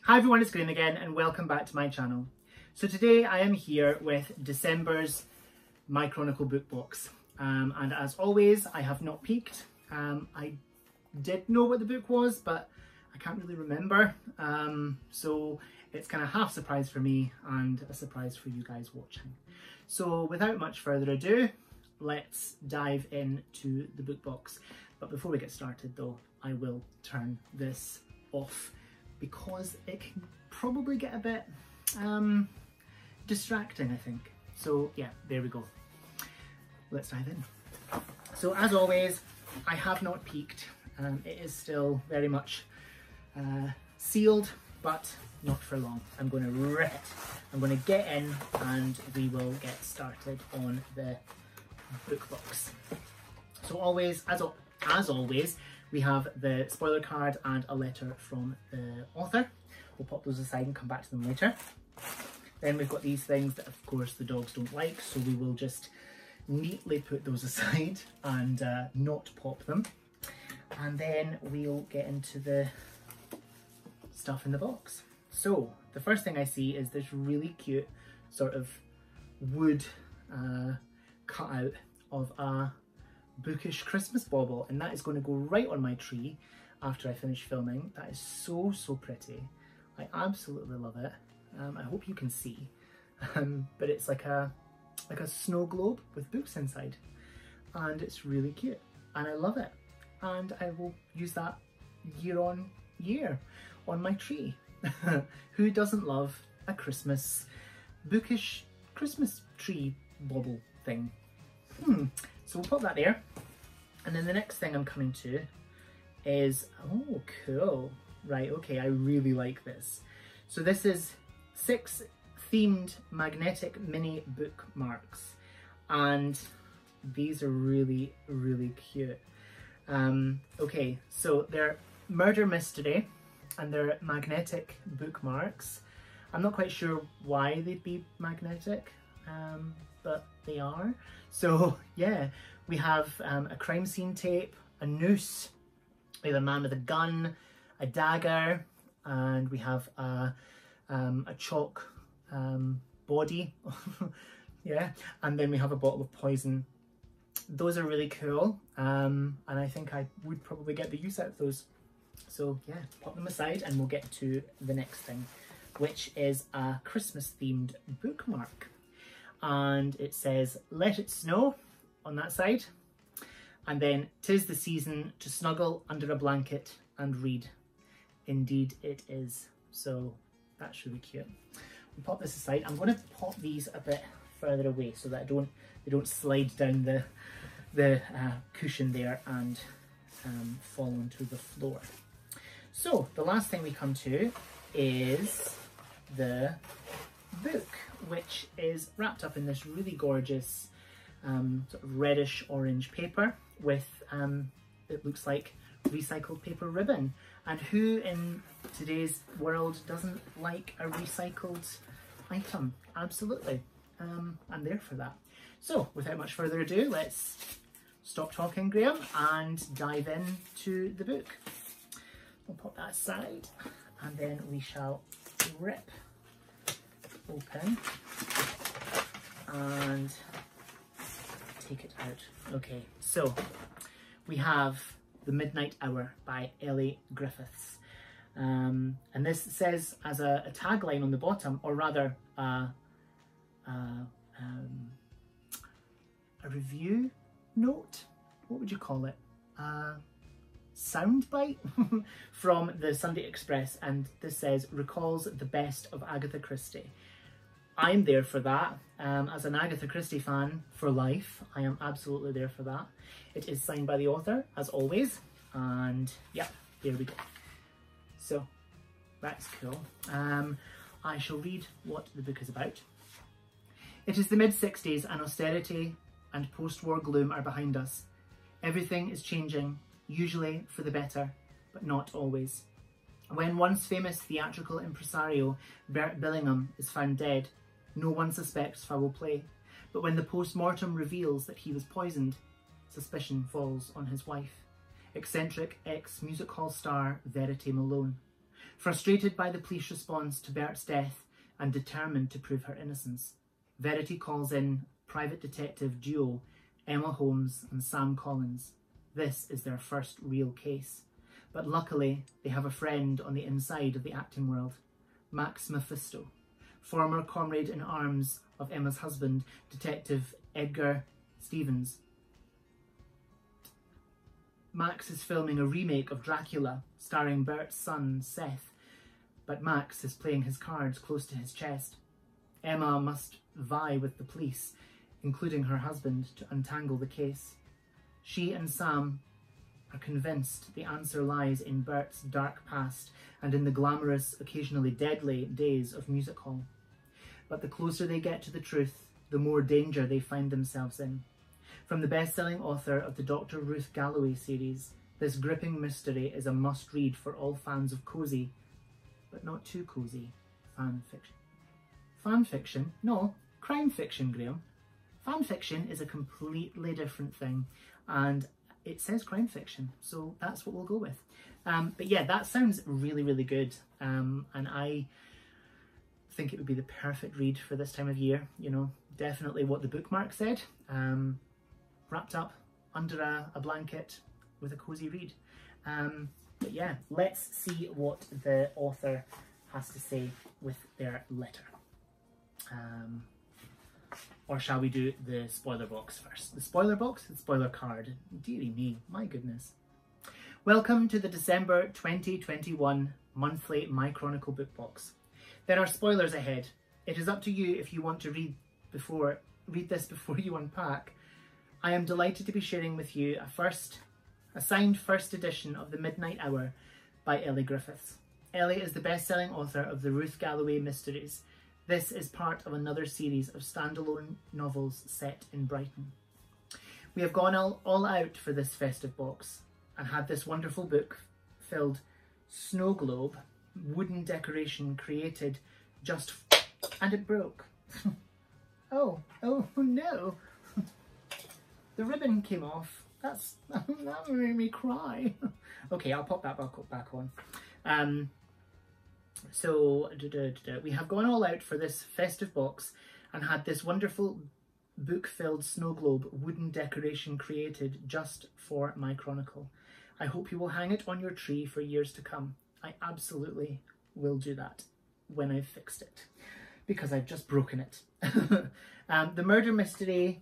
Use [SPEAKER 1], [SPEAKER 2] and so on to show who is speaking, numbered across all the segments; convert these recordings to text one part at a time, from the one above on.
[SPEAKER 1] Hi everyone, it's Graham again and welcome back to my channel. So today I am here with December's My Chronicle book box. And as always, I have not peeked. I did know what the book was, but I can't really remember. So it's kind of half surprise for me and a surprise for you guys watching. So without much further ado, let's dive into the book box. But before we get started though, I will turn this off because it can probably get a bit distracting, I think. So yeah, there we go. Let's dive in. So as always, I have not peeked. It is still very much sealed, but not for long. I'm going to rip it. I'm going to get in and we will get started on the book box. So always, as always, we have the spoiler card and a letter from the author. We'll pop those aside and come back to them later. Then we've got these things that of course the dogs don't like, so we will just neatly put those aside and not pop them. And then we'll get into the stuff in the box. So the first thing I see is this really cute sort of wood cutout of a bookish Christmas bauble, and that is going to go right on my tree after I finish filming. That is so pretty. I absolutely love it. I hope you can see, but it's like a snow globe with books inside, and it's really cute and I love it, and I will use that year on year on my tree. Who doesn't love a bookish Christmas tree bauble thing? So we'll put that there. And then the next thing I'm coming to is, oh cool, right, okay, I really like this. So this is 6 themed magnetic mini bookmarks, and these are really cute. Okay, so they're murder mystery and they're magnetic bookmarks. I'm not quite sure why they'd be magnetic, but they are. So yeah, we have a crime scene tape, a noose, we have a man with a gun, a dagger, and we have a chalk body. Yeah, and then we have a bottle of poison. Those are really cool, and I think I would probably get the use out of those. So yeah, pop them aside and we'll get to the next thing, which is a Christmas themed bookmark. And it says, "Let it snow" on that side, and then "'Tis the season to snuggle under a blanket and read. Indeed it is." So that's really cute. We'll pop this aside. I'm going to pop these a bit further away so that they don't slide down the cushion there and fall onto the floor. So the last thing we come to is the book, which is wrapped up in this really gorgeous sort of reddish orange paper with it looks like recycled paper ribbon. And who in today's world doesn't like a recycled item? Absolutely. I'm there for that. So without much further ado, let's stop talking, Graham, and dive into the book. We'll pop that aside and then we shall rip open and take it out. Okay, so we have The Midnight Hour by Elly Griffiths. And this says as a tagline on the bottom, or rather a review note, what would you call it? Soundbite from the Sunday Express, and this says, "Recalls the best of Agatha Christie." I'm there for that. As an Agatha Christie fan for life, I am absolutely there for that. It is signed by the author, as always, and yeah, there we go. So that's cool. I shall read what the book is about. It is the mid-60s, and austerity and post-war gloom are behind us. Everything is changing, usually for the better, but not always. When once famous theatrical impresario Bert Billingham is found dead, no one suspects foul play, but when the post-mortem reveals that he was poisoned, suspicion falls on his wife, eccentric ex-music hall star Verity Malone. Frustrated by the police response to Bert's death and determined to prove her innocence, Verity calls in private detective duo Emma Holmes and Sam Collins. This is their first real case, but luckily they have a friend on the inside of the acting world, Max Mephisto, former comrade in arms of Emma's husband, Detective Edgar Stevens. Max is filming a remake of Dracula starring Bert's son Seth, but Max is playing his cards close to his chest. Emma must vie with the police, including her husband, to untangle the case. She and Sam are convinced the answer lies in Bert's dark past and in the glamorous, occasionally deadly days of music hall. But the closer they get to the truth, the more danger they find themselves in. From the best-selling author of the Dr. Ruth Galloway series, this gripping mystery is a must-read for all fans of cosy, but not too cosy, fan fiction. Fan fiction? No, crime fiction, Graham. Fan fiction is a completely different thing, and it says crime fiction, so that's what we'll go with. But yeah, that sounds really, really good, and I think it would be the perfect read for this time of year. You know, definitely what the bookmark said, wrapped up under a blanket with a cozy read. But yeah, let's see what the author has to say with their letter. Or shall we do the spoiler box first? The spoiler box? The spoiler card. Dearie me, my goodness. Welcome to the December 2021 monthly My Chronicle book box. There are spoilers ahead. It is up to you if you want to read this before you unpack. I am delighted to be sharing with you a signed first edition of The Midnight Hour by Elly Griffiths. Elly is the best-selling author of the Ruth Galloway mysteries. This is part of another series of standalone novels set in Brighton. We have gone all out for this festive box and had this wonderful book filled snow globe, wooden decoration created and it broke. Oh no. The ribbon came off. That made me cry. Okay, I'll pop that back on. So we have gone all out for this festive box and had this wonderful book-filled snow globe wooden decoration created just for my Chronicle. I hope you will hang it on your tree for years to come. I absolutely will do that when I've fixed it, because I've just broken it. The murder mystery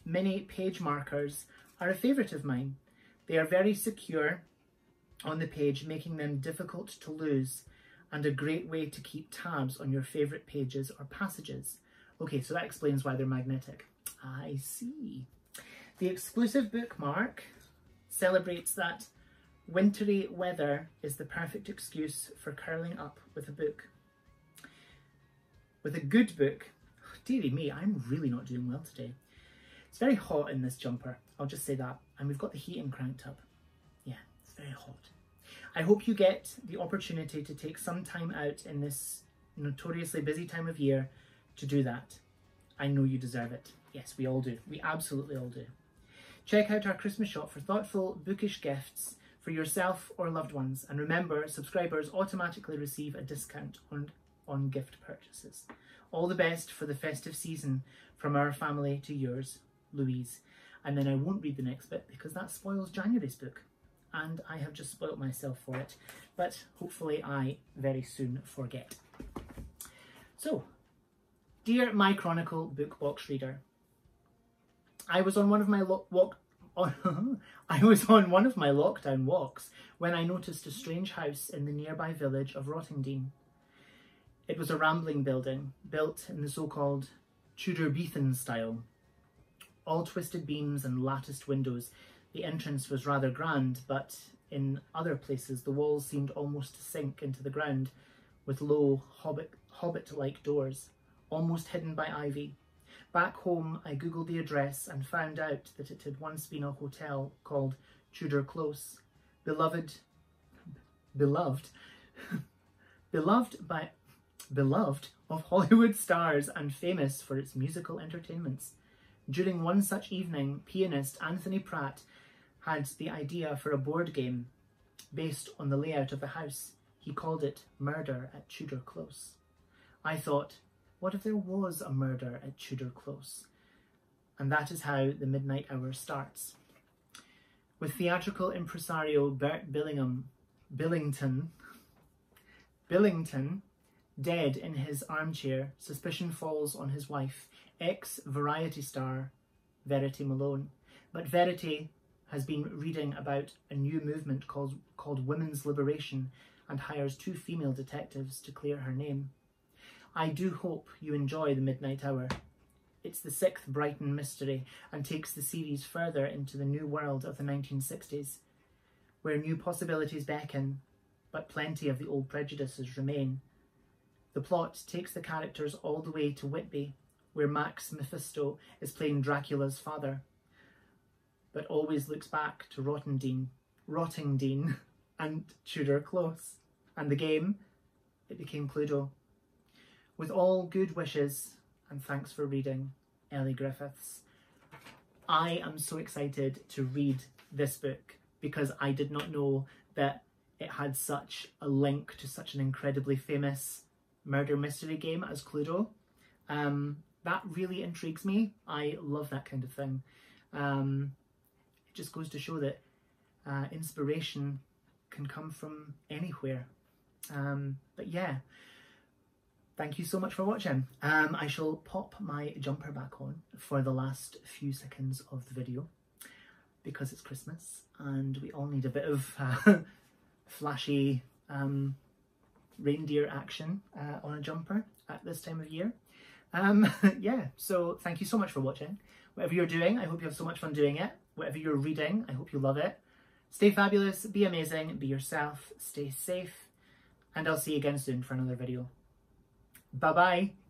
[SPEAKER 1] mini page markers are a favourite of mine. They are very secure on the page, making them difficult to lose, and a great way to keep tabs on your favourite pages or passages. Okay, so that explains why they're magnetic. I see. The exclusive bookmark celebrates that wintry weather is the perfect excuse for curling up with a book. With a good book, dearie me, I'm really not doing well today. It's very hot in this jumper, I'll just say that, and we've got the heating cranked up. Yeah, it's very hot. I hope you get the opportunity to take some time out in this notoriously busy time of year to do that. I know you deserve it. Yes, we all do. We absolutely all do. Check out our Christmas shop for thoughtful, bookish gifts for yourself or loved ones. And remember, subscribers automatically receive a discount on gift purchases. All the best for the festive season from our family to yours, Louise. And then I won't read the next bit because that spoils January's book. And I have just spoilt myself for it, but hopefully I very soon forget. So, dear My Chronicle book box reader, I was on one of my lockdown walks when I noticed a strange house in the nearby village of Rottingdean. It was a rambling building built in the so-called Tudor-Beathan style, all twisted beams and latticed windows. The entrance was rather grand, but in other places the walls seemed almost to sink into the ground, with low hobbit-like doors, almost hidden by ivy. Back home I googled the address and found out that it had once been a hotel called Tudor Close, beloved of Hollywood stars and famous for its musical entertainments. During one such evening, pianist Anthony Pratt had the idea for a board game based on the layout of the house. He called it Murder at Tudor Close. I thought, what if there was a murder at Tudor Close? And that is how the midnight hour starts. With theatrical impresario Bert Billington dead in his armchair, suspicion falls on his wife, ex-Variety star Verity Malone. But Verity has been reading about a new movement called Women's Liberation and hires 2 female detectives to clear her name. I do hope you enjoy The Midnight Hour. It's the 6th Brighton mystery and takes the series further into the new world of the 1960s, where new possibilities beckon, but plenty of the old prejudices remain. The plot takes the characters all the way to Whitby, where Max Mephisto is playing Dracula's father, but always looks back to Rottingdean and Tudor Close. And the game, it became Cluedo. With all good wishes, and thanks for reading, Elly Griffiths. I am so excited to read this book because I did not know that it had such a link to such an incredibly famous murder mystery game as Cluedo. That really intrigues me. I love that kind of thing. It just goes to show that inspiration can come from anywhere. But yeah, thank you so much for watching. I shall pop my jumper back on for the last few seconds of the video because it's Christmas and we all need a bit of flashy reindeer action on a jumper at this time of year. Yeah, so thank you so much for watching. Whatever you're doing, I hope you have so much fun doing it. Whatever you're reading, I hope you love it. Stay fabulous, be amazing, be yourself, stay safe, and I'll see you again soon for another video. Bye-bye.